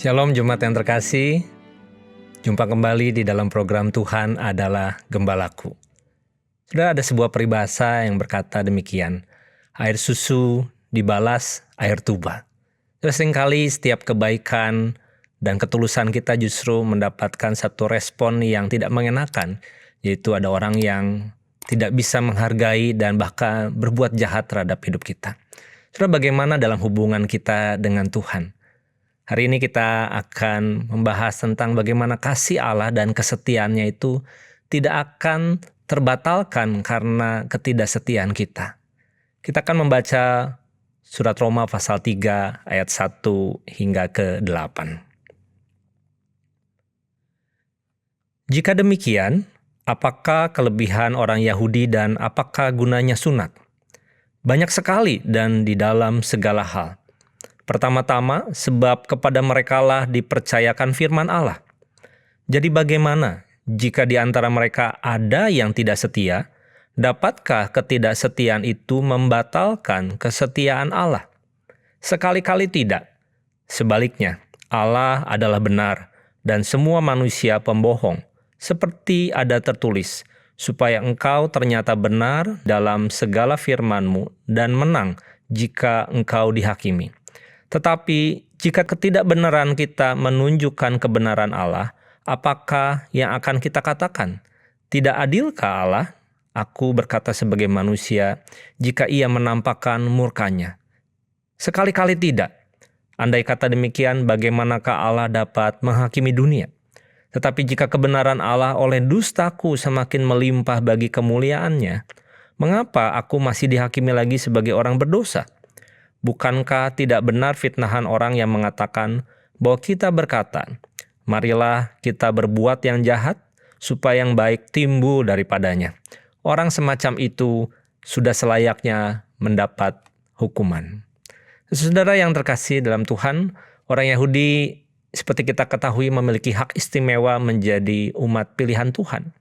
Shalom Jemaat yang terkasih, jumpa kembali di dalam program Tuhan adalah Gembalaku. Sudah ada sebuah peribahasa yang berkata demikian, air susu dibalas air tuba. Sudah seringkali setiap kebaikan dan ketulusan kita justru mendapatkan satu respon yang tidak mengenakan, yaitu ada orang yang tidak bisa menghargai dan bahkan berbuat jahat terhadap hidup kita. Sudah bagaimana dalam hubungan kita dengan Tuhan? Hari ini kita akan membahas tentang bagaimana kasih Allah dan kesetiaannya itu tidak akan terbatalkan karena ketidaksetiaan kita. Kita akan membaca surat Roma pasal 3 ayat 1 hingga ke 8. Jika demikian, apakah kelebihan orang Yahudi dan apakah gunanya sunat? Banyak sekali dan di dalam segala hal. Pertama-tama, sebab kepada merekalah dipercayakan firman Allah. Jadi bagaimana jika di antara mereka ada yang tidak setia? Dapatkah ketidaksetiaan itu membatalkan kesetiaan Allah? Sekali-kali tidak. Sebaliknya, Allah adalah benar dan semua manusia pembohong. Seperti ada tertulis, supaya engkau ternyata benar dalam segala firman-Mu dan menang jika engkau dihakimi. Tetapi jika ketidakbenaran kita menunjukkan kebenaran Allah, apakah yang akan kita katakan? Tidak adilkah Allah? Aku berkata sebagai manusia, jika ia menampakkan murkanya. Sekali-kali tidak. Andai kata demikian, bagaimanakah Allah dapat menghakimi dunia? Tetapi jika kebenaran Allah oleh dustaku semakin melimpah bagi kemuliaannya, mengapa aku masih dihakimi lagi sebagai orang berdosa? Bukankah tidak benar fitnahan orang yang mengatakan bahwa kita berkata, marilah kita berbuat yang jahat supaya yang baik timbul daripadanya. Orang semacam itu sudah selayaknya mendapat hukuman. Saudara yang terkasih dalam Tuhan, orang Yahudi seperti kita ketahui memiliki hak istimewa menjadi umat pilihan Tuhan.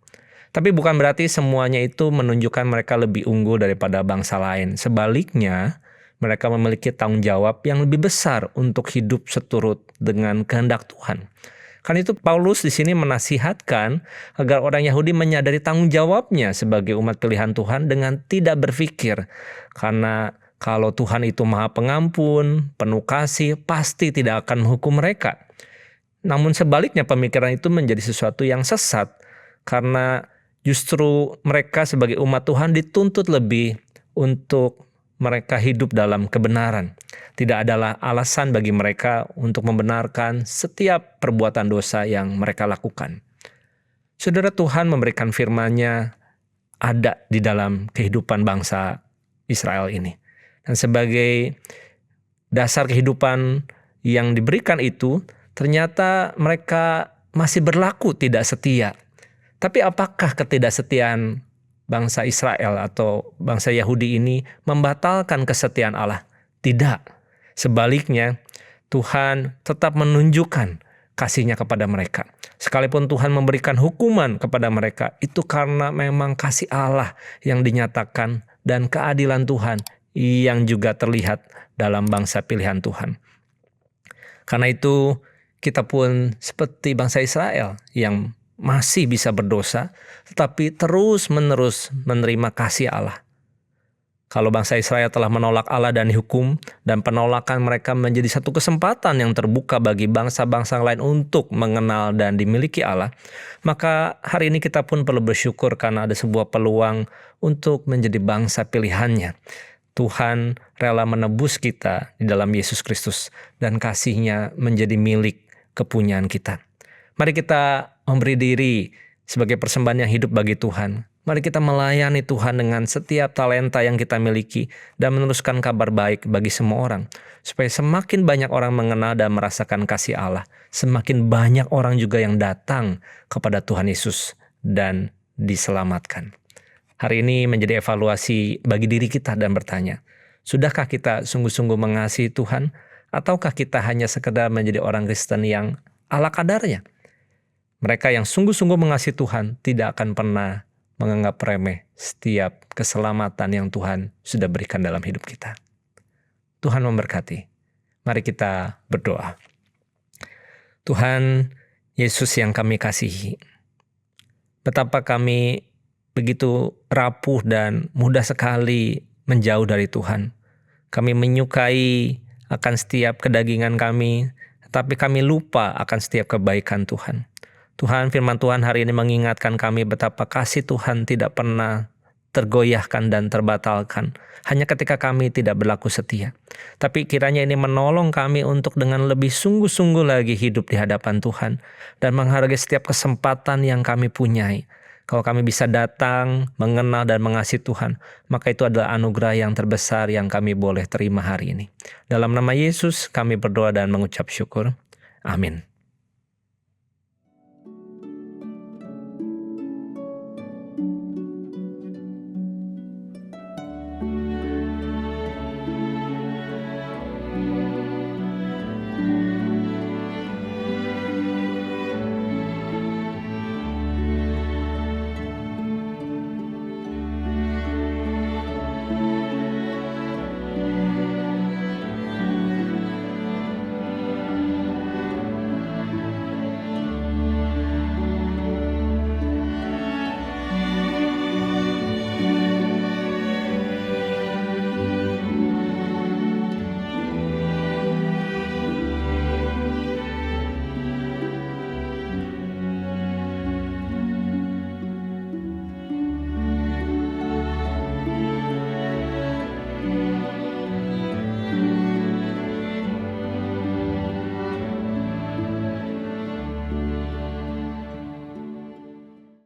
Tapi bukan berarti semuanya itu menunjukkan mereka lebih unggul daripada bangsa lain. Sebaliknya, mereka memiliki tanggung jawab yang lebih besar untuk hidup seturut dengan kehendak Tuhan. Karena itu Paulus di sini menasihatkan agar orang Yahudi menyadari tanggung jawabnya sebagai umat pilihan Tuhan dengan tidak berpikir. Karena kalau Tuhan itu Maha Pengampun, penuh kasih, pasti tidak akan menghukum mereka. Namun sebaliknya pemikiran itu menjadi sesuatu yang sesat. Karena justru mereka sebagai umat Tuhan dituntut lebih untuk mereka hidup dalam kebenaran. Tidak adalah alasan bagi mereka untuk membenarkan setiap perbuatan dosa yang mereka lakukan. Saudara, Tuhan memberikan firman-Nya ada di dalam kehidupan bangsa Israel ini. Dan sebagai dasar kehidupan yang diberikan itu, ternyata mereka masih berlaku tidak setia. Tapi apakah ketidaksetiaan bangsa Israel atau bangsa Yahudi ini membatalkan kesetiaan Allah? Tidak. Sebaliknya, Tuhan tetap menunjukkan kasih-Nya kepada mereka. Sekalipun Tuhan memberikan hukuman kepada mereka, itu karena memang kasih Allah yang dinyatakan dan keadilan Tuhan yang juga terlihat dalam bangsa pilihan Tuhan. Karena itu, kita pun seperti bangsa Israel yang masih bisa berdosa, tetapi terus-menerus menerima kasih Allah. Kalau bangsa Israel telah menolak Allah dan dihukum, dan penolakan mereka menjadi satu kesempatan yang terbuka bagi bangsa-bangsa lain untuk mengenal dan dimiliki Allah, maka hari ini kita pun perlu bersyukur karena ada sebuah peluang untuk menjadi bangsa pilihan-Nya. Tuhan rela menebus kita di dalam Yesus Kristus, dan kasih-Nya menjadi milik kepunyaan kita. Mari kita memberi diri sebagai persembahan yang hidup bagi Tuhan. Mari kita melayani Tuhan dengan setiap talenta yang kita miliki dan meneruskan kabar baik bagi semua orang. Supaya semakin banyak orang mengenal dan merasakan kasih Allah, semakin banyak orang juga yang datang kepada Tuhan Yesus dan diselamatkan. Hari ini menjadi evaluasi bagi diri kita dan bertanya, sudahkah kita sungguh-sungguh mengasihi Tuhan? Ataukah kita hanya sekedar menjadi orang Kristen yang ala kadarnya? Mereka yang sungguh-sungguh mengasihi Tuhan tidak akan pernah menganggap remeh setiap keselamatan yang Tuhan sudah berikan dalam hidup kita. Tuhan memberkati. Mari kita berdoa. Tuhan Yesus yang kami kasihi, betapa kami begitu rapuh dan mudah sekali menjauh dari Tuhan. Kami menyukai akan setiap kedagingan kami, tetapi kami lupa akan setiap kebaikan Tuhan. Tuhan, firman Tuhan hari ini mengingatkan kami betapa kasih Tuhan tidak pernah tergoyahkan dan terbatalkan hanya ketika kami tidak berlaku setia. Tapi kiranya ini menolong kami untuk dengan lebih sungguh-sungguh lagi hidup di hadapan Tuhan dan menghargai setiap kesempatan yang kami punyai. Kalau kami bisa datang, mengenal dan mengasihi Tuhan, maka itu adalah anugerah yang terbesar yang kami boleh terima hari ini. Dalam nama Yesus kami berdoa dan mengucap syukur. Amin.